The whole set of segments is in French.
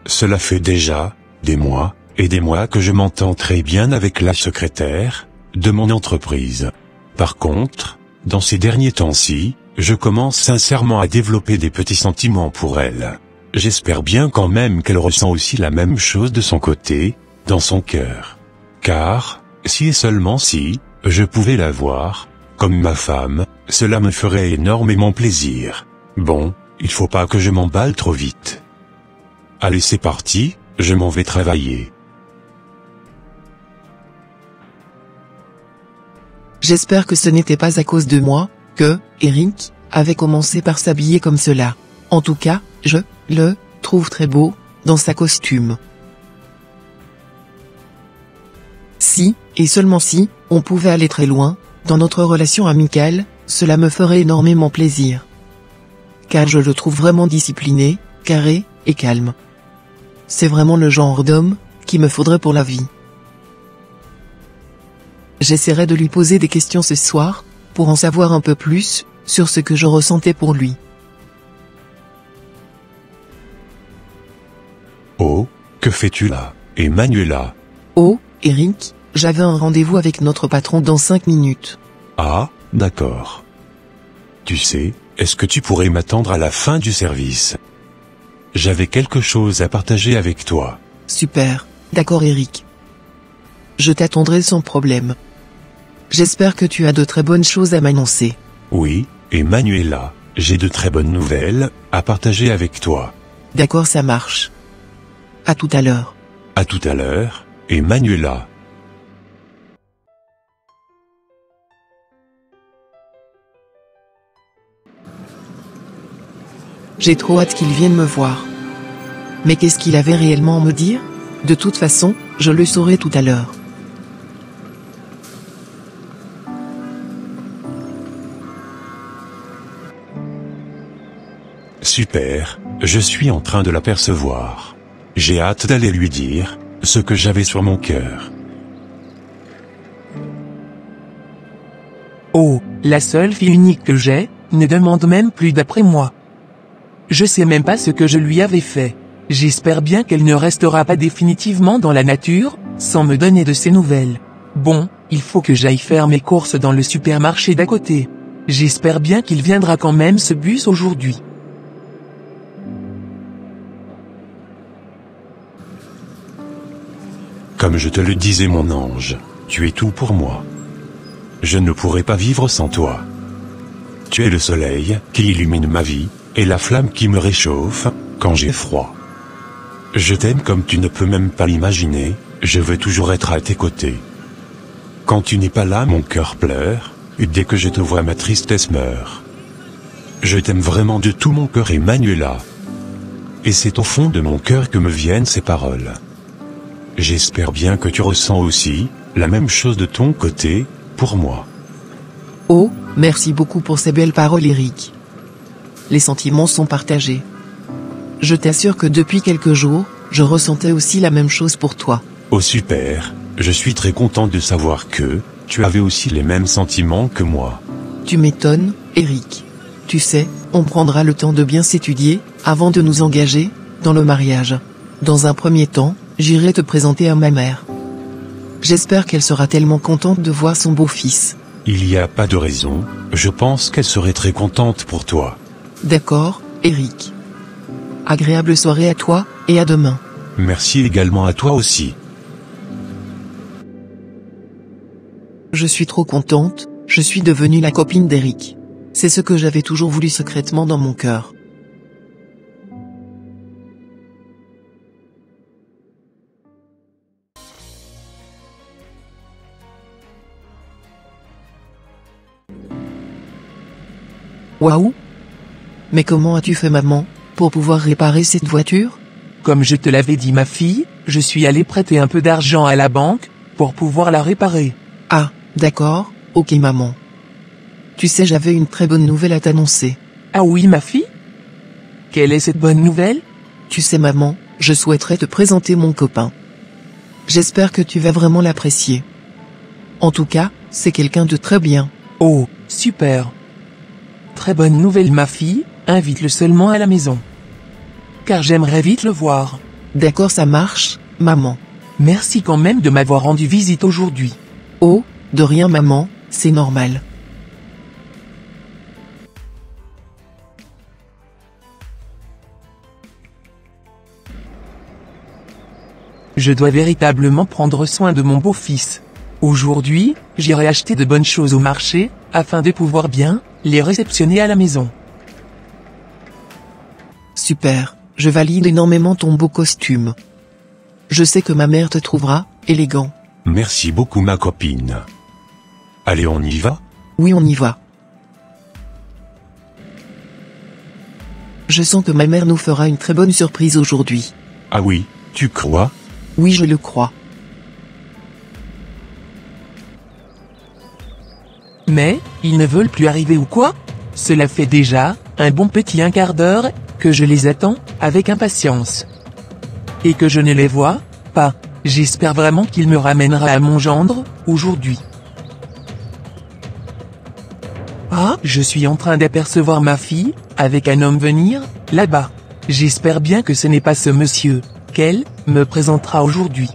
Cela fait déjà des mois et des mois que je m'entends très bien avec la secrétaire de mon entreprise. Par contre, dans ces derniers temps-ci, je commence sincèrement à développer des petits sentiments pour elle. J'espère bien quand même qu'elle ressent aussi la même chose de son côté, dans son cœur. Car, si et seulement si, je pouvais la voir, comme ma femme, cela me ferait énormément plaisir. Bon, il faut pas que je m'emballe trop vite. Allez, c'est parti, je m'en vais travailler. J'espère que ce n'était pas à cause de moi, que Eric avait commencé par s'habiller comme cela. En tout cas, je le trouve très beau, dans sa costume. Si, et seulement si, on pouvait aller très loin, dans notre relation amicale, cela me ferait énormément plaisir. Car je le trouve vraiment discipliné, carré, et calme. C'est vraiment le genre d'homme qu'il me faudrait pour la vie. J'essaierai de lui poser des questions ce soir, pour en savoir un peu plus, sur ce que je ressentais pour lui. Oh, que fais-tu là, Emmanuela? Oh, Eric, j'avais un rendez-vous avec notre patron dans 5 minutes. Ah, d'accord. Tu sais, est-ce que tu pourrais m'attendre à la fin du service? J'avais quelque chose à partager avec toi. Super, d'accord Eric. Je t'attendrai sans problème. J'espère que tu as de très bonnes choses à m'annoncer. Oui, Emmanuela, j'ai de très bonnes nouvelles à partager avec toi. D'accord, ça marche. À tout à l'heure. À tout à l'heure, Emmanuela. J'ai trop hâte qu'il vienne me voir. Mais qu'est-ce qu'il avait réellement à me dire? De toute façon, je le saurai tout à l'heure. Super, je suis en train de l'apercevoir. J'ai hâte d'aller lui dire ce que j'avais sur mon cœur. Oh, la seule fille unique que j'ai, ne demande même plus d'après moi. Je sais même pas ce que je lui avais fait. J'espère bien qu'elle ne restera pas définitivement dans la nature, sans me donner de ses nouvelles. Bon, il faut que j'aille faire mes courses dans le supermarché d'à côté. J'espère bien qu'il viendra quand même ce bus aujourd'hui. Comme je te le disais mon ange, tu es tout pour moi. Je ne pourrais pas vivre sans toi. Tu es le soleil qui illumine ma vie, et la flamme qui me réchauffe quand j'ai froid. Je t'aime comme tu ne peux même pas l'imaginer, je veux toujours être à tes côtés. Quand tu n'es pas là, mon cœur pleure, et dès que je te vois ma tristesse meurt. Je t'aime vraiment de tout mon cœur, Emmanuela. Et c'est au fond de mon cœur que me viennent ces paroles. J'espère bien que tu ressens aussi la même chose de ton côté, pour moi. Oh, merci beaucoup pour ces belles paroles Eric. Les sentiments sont partagés. Je t'assure que depuis quelques jours, je ressentais aussi la même chose pour toi. Oh super, je suis très content de savoir que tu avais aussi les mêmes sentiments que moi. Tu m'étonnes, Eric. Tu sais, on prendra le temps de bien s'étudier, avant de nous engager dans le mariage. Dans un premier temps, j'irai te présenter à ma mère. J'espère qu'elle sera tellement contente de voir son beau-fils. Il n'y a pas de raison, je pense qu'elle serait très contente pour toi. D'accord, Eric. Agréable soirée à toi, et à demain. Merci également à toi aussi. Je suis trop contente, je suis devenue la copine d'Eric. C'est ce que j'avais toujours voulu secrètement dans mon cœur. Waouh! Mais comment as-tu fait maman, pour pouvoir réparer cette voiture? Comme je te l'avais dit ma fille, je suis allé prêter un peu d'argent à la banque, pour pouvoir la réparer. Ah, d'accord, ok maman. Tu sais, j'avais une très bonne nouvelle à t'annoncer. Ah oui ma fille? Quelle est cette bonne nouvelle? Tu sais maman, je souhaiterais te présenter mon copain. J'espère que tu vas vraiment l'apprécier. En tout cas, c'est quelqu'un de très bien. Oh, super. Très bonne nouvelle ma fille, invite-le seulement à la maison. Car j'aimerais vite le voir. D'accord, ça marche, maman. Merci quand même de m'avoir rendu visite aujourd'hui. Oh, de rien maman, c'est normal. Je dois véritablement prendre soin de mon beau-fils. Aujourd'hui, j'irai acheter de bonnes choses au marché, afin de pouvoir bien les réceptionner à la maison. Super, je valide énormément ton beau costume. Je sais que ma mère te trouvera élégant. Merci beaucoup ma copine. Allez, on y va? Oui, on y va. Je sens que ma mère nous fera une très bonne surprise aujourd'hui. Ah oui, tu crois? Oui, je le crois. Mais, ils ne veulent plus arriver ou quoi? Cela fait déjà un bon petit un quart d'heure que je les attends avec impatience. Et que je ne les vois pas. J'espère vraiment qu'il me ramènera à mon gendre aujourd'hui. Ah, je suis en train d'apercevoir ma fille avec un homme venir là-bas. J'espère bien que ce n'est pas ce monsieur qu'elle me présentera aujourd'hui.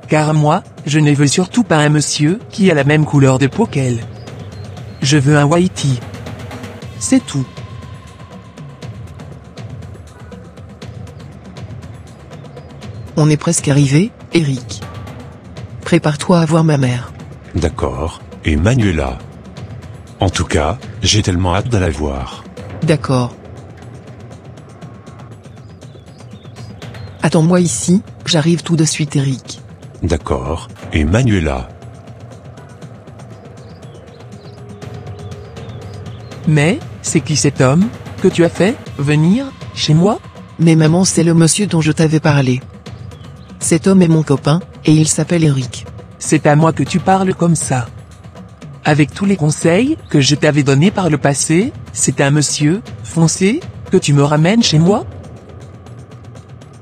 Car moi, je ne veux surtout pas un monsieur qui a la même couleur de peau qu'elle. Je veux un whitey. C'est tout. On est presque arrivé, Eric. Prépare-toi à voir ma mère. D'accord, et Manuela. En tout cas, j'ai tellement hâte de la voir. D'accord. Attends-moi ici, j'arrive tout de suite Eric. D'accord, et Manuela. Mais, c'est qui cet homme que tu as fait venir chez moi? Mais maman, c'est le monsieur dont je t'avais parlé. Cet homme est mon copain, et il s'appelle Eric. C'est à moi que tu parles comme ça. Avec tous les conseils que je t'avais donnés par le passé, c'est un monsieur foncé que tu me ramènes chez moi?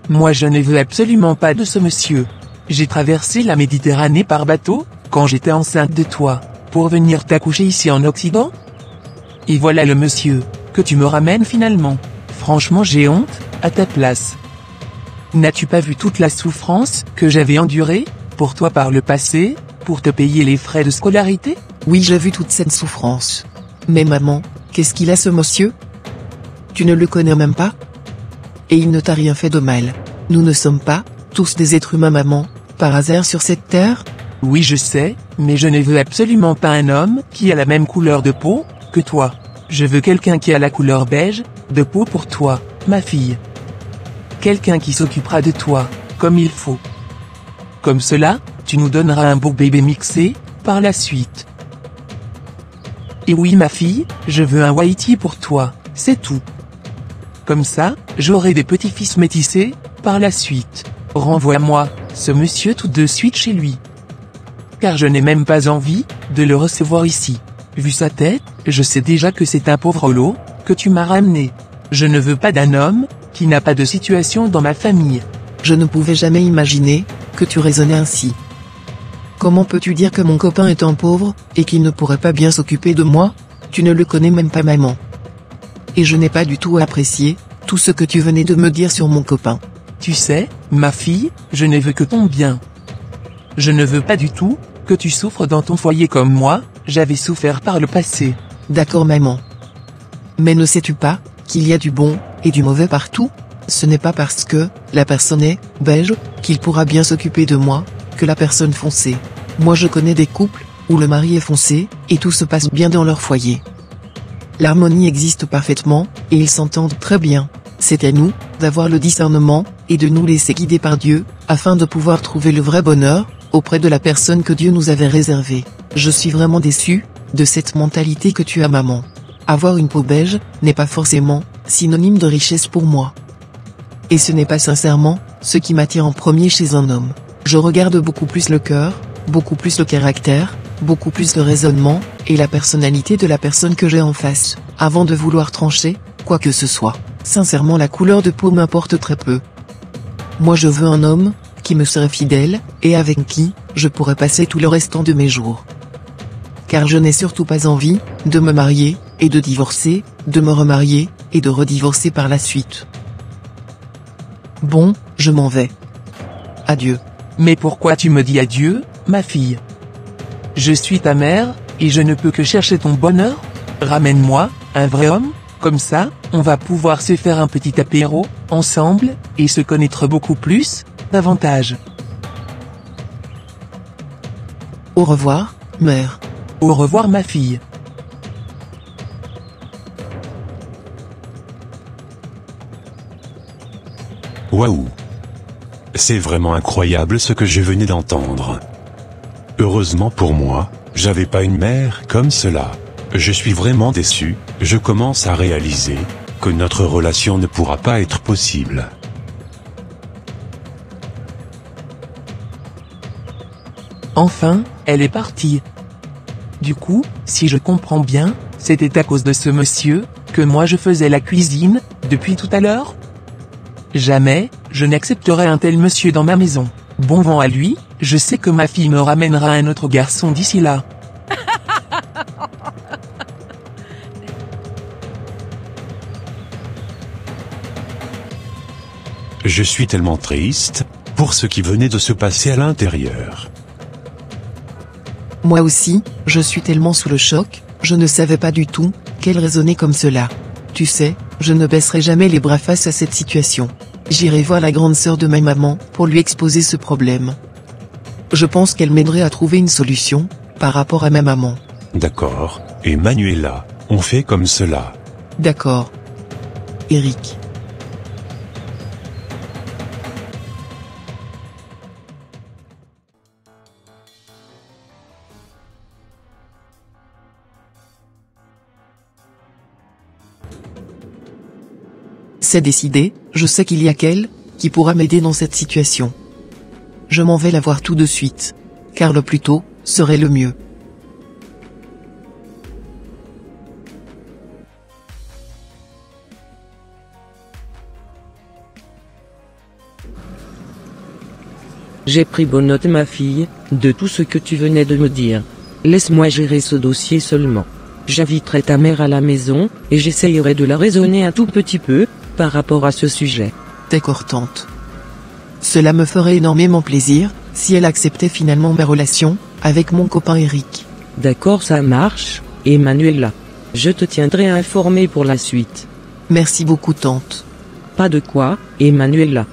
Moi je ne veux absolument pas de ce monsieur. J'ai traversé la Méditerranée par bateau, quand j'étais enceinte de toi, pour venir t'accoucher ici en Occident? Et voilà le monsieur que tu me ramènes finalement. Franchement j'ai honte à ta place. N'as-tu pas vu toute la souffrance que j'avais endurée pour toi par le passé, pour te payer les frais de scolarité? Oui, j'ai vu toute cette souffrance. Mais maman, qu'est-ce qu'il a ce monsieur? Tu ne le connais même pas? Et il ne t'a rien fait de mal. Nous ne sommes pas tous des êtres humains maman, par hasard sur cette terre? Oui je sais, mais je ne veux absolument pas un homme qui a la même couleur de peau que toi. Je veux quelqu'un qui a la couleur beige de peau pour toi, ma fille. Quelqu'un qui s'occupera de toi, comme il faut. Comme cela, tu nous donneras un beau bébé mixé, par la suite. Et oui ma fille, je veux un whitey pour toi, c'est tout. Comme ça, j'aurai des petits-fils métissés, par la suite. Renvoie-moi ce monsieur tout de suite chez lui. Car je n'ai même pas envie de le recevoir ici. Vu sa tête, je sais déjà que c'est un pauvre holo que tu m'as ramené. Je ne veux pas d'un homme qui n'a pas de situation dans ma famille. Je ne pouvais jamais imaginer que tu raisonnais ainsi. Comment peux-tu dire que mon copain est un pauvre, et qu'il ne pourrait pas bien s'occuper de moi? Tu ne le connais même pas maman. Et je n'ai pas du tout apprécié tout ce que tu venais de me dire sur mon copain. Tu sais, ma fille, je ne veux que ton bien. Je ne veux pas du tout que tu souffres dans ton foyer comme moi, j'avais souffert par le passé. D'accord maman. Mais ne sais-tu pas qu'il y a du bon et du mauvais partout? Ce n'est pas parce que la personne est beige qu'il pourra bien s'occuper de moi que la personne foncée. Moi je connais des couples où le mari est foncé et tout se passe bien dans leur foyer. L'harmonie existe parfaitement et ils s'entendent très bien. C'est à nous d'avoir le discernement et de nous laisser guider par Dieu afin de pouvoir trouver le vrai bonheur auprès de la personne que Dieu nous avait réservée. Je suis vraiment déçu de cette mentalité que tu as maman. Avoir une peau beige n'est pas forcément synonyme de richesse pour moi. Et ce n'est pas sincèrement ce qui m'attire en premier chez un homme. Je regarde beaucoup plus le cœur, beaucoup plus le caractère, beaucoup plus le raisonnement et la personnalité de la personne que j'ai en face, avant de vouloir trancher quoi que ce soit. Sincèrement, la couleur de peau m'importe très peu. Moi je veux un homme qui me serait fidèle et avec qui je pourrais passer tout le restant de mes jours. Car je n'ai surtout pas envie de me marier et de divorcer, de me remarier et de redivorcer par la suite. Bon, je m'en vais. Adieu. Mais pourquoi tu me dis adieu, ma fille? Je suis ta mère, et je ne peux que chercher ton bonheur. Ramène-moi, un vrai homme, comme ça, on va pouvoir se faire un petit apéro, ensemble, et se connaître beaucoup plus, davantage. Au revoir, mère. Au revoir ma fille. Waouh! C'est vraiment incroyable ce que je venais d'entendre. Heureusement pour moi, j'avais pas une mère comme cela. Je suis vraiment déçu, je commence à réaliser que notre relation ne pourra pas être possible. Enfin, elle est partie. Du coup, si je comprends bien, c'était à cause de ce monsieur, que moi je faisais la cuisine, depuis tout à l'heure? Jamais, je n'accepterai un tel monsieur dans ma maison. Bon vent à lui, je sais que ma fille me ramènera un autre garçon d'ici là. Je suis tellement triste pour ce qui venait de se passer à l'intérieur. Moi aussi, je suis tellement sous le choc, je ne savais pas du tout qu'elle raisonnait comme cela. Tu sais, je ne baisserai jamais les bras face à cette situation. J'irai voir la grande sœur de ma maman pour lui exposer ce problème. Je pense qu'elle m'aiderait à trouver une solution par rapport à ma maman. D'accord, et Manuela, on fait comme cela. D'accord. Eric. C'est décidé, je sais qu'il y a qu'elle qui pourra m'aider dans cette situation. Je m'en vais la voir tout de suite, car le plus tôt serait le mieux. J'ai pris bonne note ma fille, de tout ce que tu venais de me dire. Laisse-moi gérer ce dossier seulement. J'inviterai ta mère à la maison, et j'essayerai de la raisonner un tout petit peu, par rapport à ce sujet. D'accord tante. Cela me ferait énormément plaisir, si elle acceptait finalement ma relation, avec mon copain Eric. D'accord, ça marche, Emmanuela. Je te tiendrai informé pour la suite. Merci beaucoup tante. Pas de quoi, Emmanuela.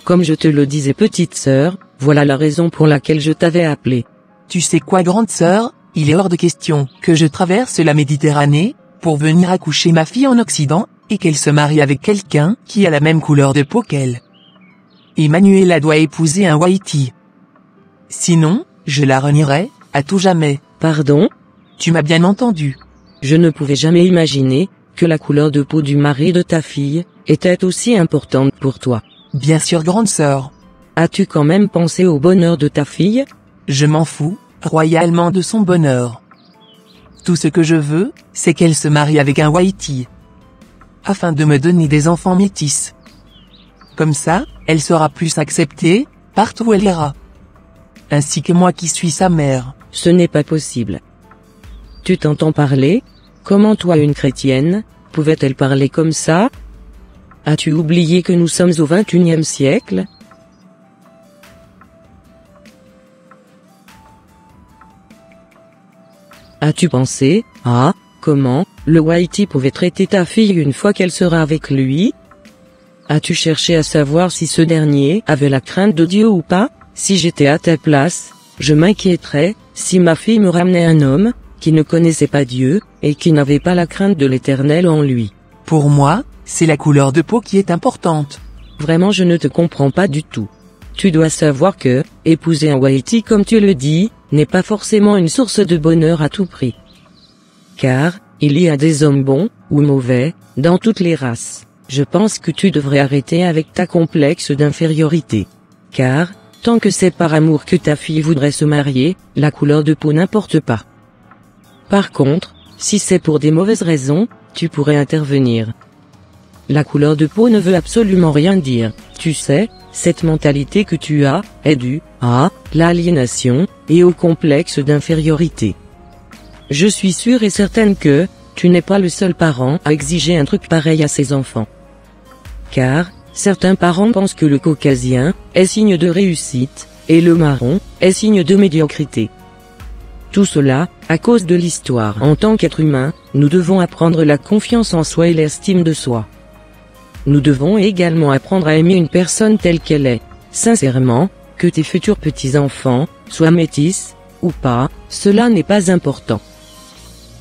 Comme je te le disais petite sœur, voilà la raison pour laquelle je t'avais appelé. Tu sais quoi grande sœur, il est hors de question que je traverse la Méditerranée, pour venir accoucher ma fille en Occident, et qu'elle se marie avec quelqu'un qui a la même couleur de peau qu'elle. Emmanuela doit épouser un Wahiti. Sinon, je la renierai, à tout jamais. Pardon? Tu m'as bien entendu. Je ne pouvais jamais imaginer que la couleur de peau du mari de ta fille était aussi importante pour toi. Bien sûr grande sœur. As-tu quand même pensé au bonheur de ta fille? Je m'en fous, royalement de son bonheur. Tout ce que je veux, c'est qu'elle se marie avec un Wahiti. Afin de me donner des enfants métis. Comme ça, elle sera plus acceptée, partout où elle ira. Ainsi que moi qui suis sa mère. Ce n'est pas possible. Tu t'entends parler? Comment toi une chrétienne, pouvait-elle parler comme ça? As-tu oublié que nous sommes au XXIe siècle? As-tu pensé, comment, le Wahiti pouvait traiter ta fille une fois qu'elle sera avec lui? As-tu cherché à savoir si ce dernier avait la crainte de Dieu ou pas? Si j'étais à ta place, je m'inquiéterais, si ma fille me ramenait un homme, qui ne connaissait pas Dieu, et qui n'avait pas la crainte de l'Éternel en lui. Pour moi, c'est la couleur de peau qui est importante. Vraiment je ne te comprends pas du tout. Tu dois savoir que, épouser un Wahiti comme tu le dis, n'est pas forcément une source de bonheur à tout prix. Car, il y a des hommes bons, ou mauvais, dans toutes les races. Je pense que tu devrais arrêter avec ta complexe d'infériorité. Car, tant que c'est par amour que ta fille voudrait se marier, la couleur de peau n'importe pas. Par contre, si c'est pour des mauvaises raisons, tu pourrais intervenir. La couleur de peau ne veut absolument rien dire, tu sais, cette mentalité que tu as, est due à l'aliénation, et au complexe d'infériorité. Je suis sûre et certaine que, tu n'es pas le seul parent à exiger un truc pareil à ses enfants. Car, certains parents pensent que le caucasien est signe de réussite, et le marron est signe de médiocrité. Tout cela, à cause de l'histoire. En tant qu'être humain, nous devons apprendre la confiance en soi et l'estime de soi. Nous devons également apprendre à aimer une personne telle qu'elle est. Sincèrement, que tes futurs petits-enfants soient métis ou pas, cela n'est pas important.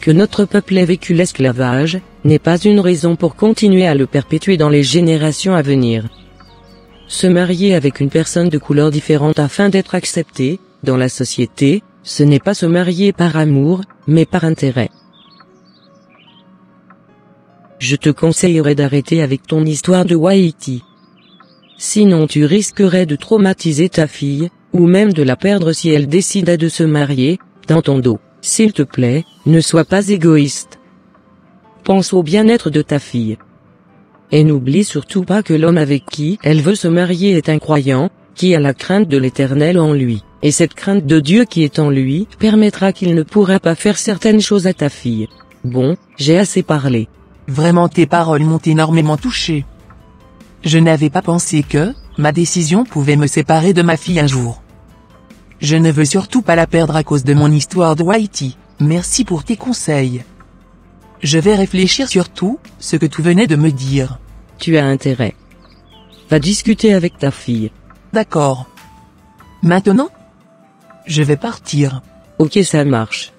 Que notre peuple ait vécu l'esclavage n'est pas une raison pour continuer à le perpétuer dans les générations à venir. Se marier avec une personne de couleur différente afin d'être accepté dans la société, ce n'est pas se marier par amour, mais par intérêt. Je te conseillerais d'arrêter avec ton histoire de Wahiti. Sinon tu risquerais de traumatiser ta fille, ou même de la perdre si elle décidait de se marier, dans ton dos. S'il te plaît, ne sois pas égoïste. Pense au bien-être de ta fille. Et n'oublie surtout pas que l'homme avec qui elle veut se marier est un croyant, qui a la crainte de l'Éternel en lui. Et cette crainte de Dieu qui est en lui permettra qu'il ne pourra pas faire certaines choses à ta fille. Bon, j'ai assez parlé. Vraiment tes paroles m'ont énormément touché. Je n'avais pas pensé que ma décision pouvait me séparer de ma fille un jour. Je ne veux surtout pas la perdre à cause de mon histoire de Wahiti. Merci pour tes conseils. Je vais réfléchir sur tout ce que tu venais de me dire. Tu as intérêt. Va discuter avec ta fille. D'accord. Maintenant, je vais partir. Ok, ça marche.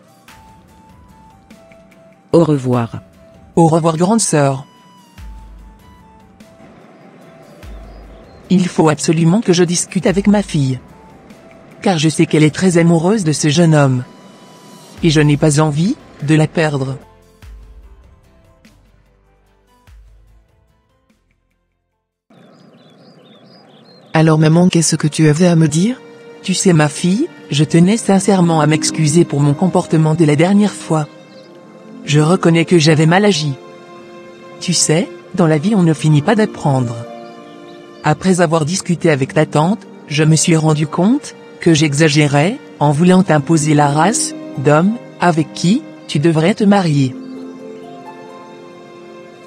Au revoir. Au revoir grande sœur. Il faut absolument que je discute avec ma fille. Car je sais qu'elle est très amoureuse de ce jeune homme. Et je n'ai pas envie de la perdre. Alors maman, qu'est-ce que tu avais à me dire? Tu sais ma fille, je tenais sincèrement à m'excuser pour mon comportement de la dernière fois. Je reconnais que j'avais mal agi. Tu sais, dans la vie on ne finit pas d'apprendre. Après avoir discuté avec ta tante, je me suis rendu compte que j'exagérais en voulant t'imposer la race d'homme avec qui tu devrais te marier.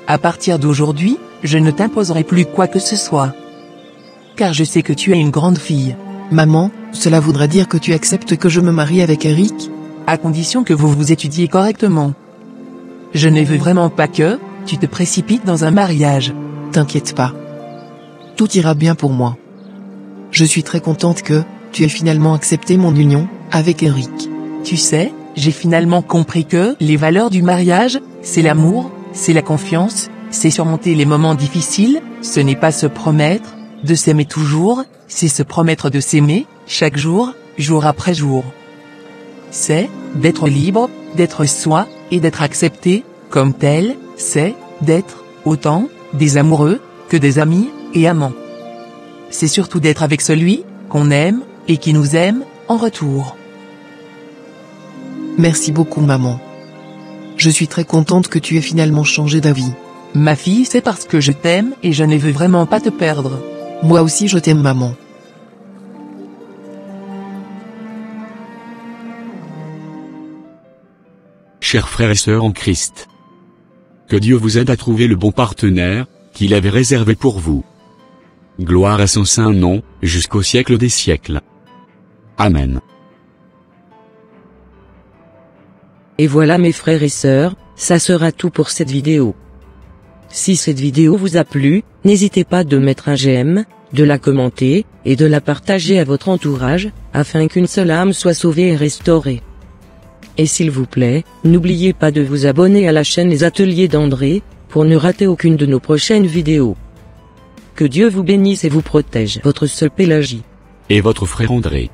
À partir d'aujourd'hui, je ne t'imposerai plus quoi que ce soit. Car je sais que tu es une grande fille. Maman, cela voudrait dire que tu acceptes que je me marie avec Eric? À condition que vous vous étudiez correctement. Je ne veux vraiment pas que tu te précipites dans un mariage. T'inquiète pas. Tout ira bien pour moi. Je suis très contente que tu aies finalement accepté mon union avec Eric. Tu sais, j'ai finalement compris que les valeurs du mariage, c'est l'amour, c'est la confiance, c'est surmonter les moments difficiles, ce n'est pas se promettre de s'aimer toujours, c'est se promettre de s'aimer chaque jour, jour après jour. C'est d'être libre, d'être soi, et d'être accepté comme tel, c'est d'être autant des amoureux que des amis et amants. C'est surtout d'être avec celui qu'on aime et qui nous aime en retour. Merci beaucoup maman. Je suis très contente que tu aies finalement changé d'avis. Ma fille, c'est parce que je t'aime et je ne veux vraiment pas te perdre. Moi aussi je t'aime maman. Chers frères et sœurs en Christ, que Dieu vous aide à trouver le bon partenaire qu'il avait réservé pour vous. Gloire à son saint nom, jusqu'au siècle des siècles. Amen. Et voilà mes frères et sœurs, ça sera tout pour cette vidéo. Si cette vidéo vous a plu, n'hésitez pas de mettre un j'aime, de la commenter, et de la partager à votre entourage, afin qu'une seule âme soit sauvée et restaurée. Et s'il vous plaît, n'oubliez pas de vous abonner à la chaîne Les Ateliers d'André, pour ne rater aucune de nos prochaines vidéos. Que Dieu vous bénisse et vous protège. Votre sœur Pélagie. Et votre frère André.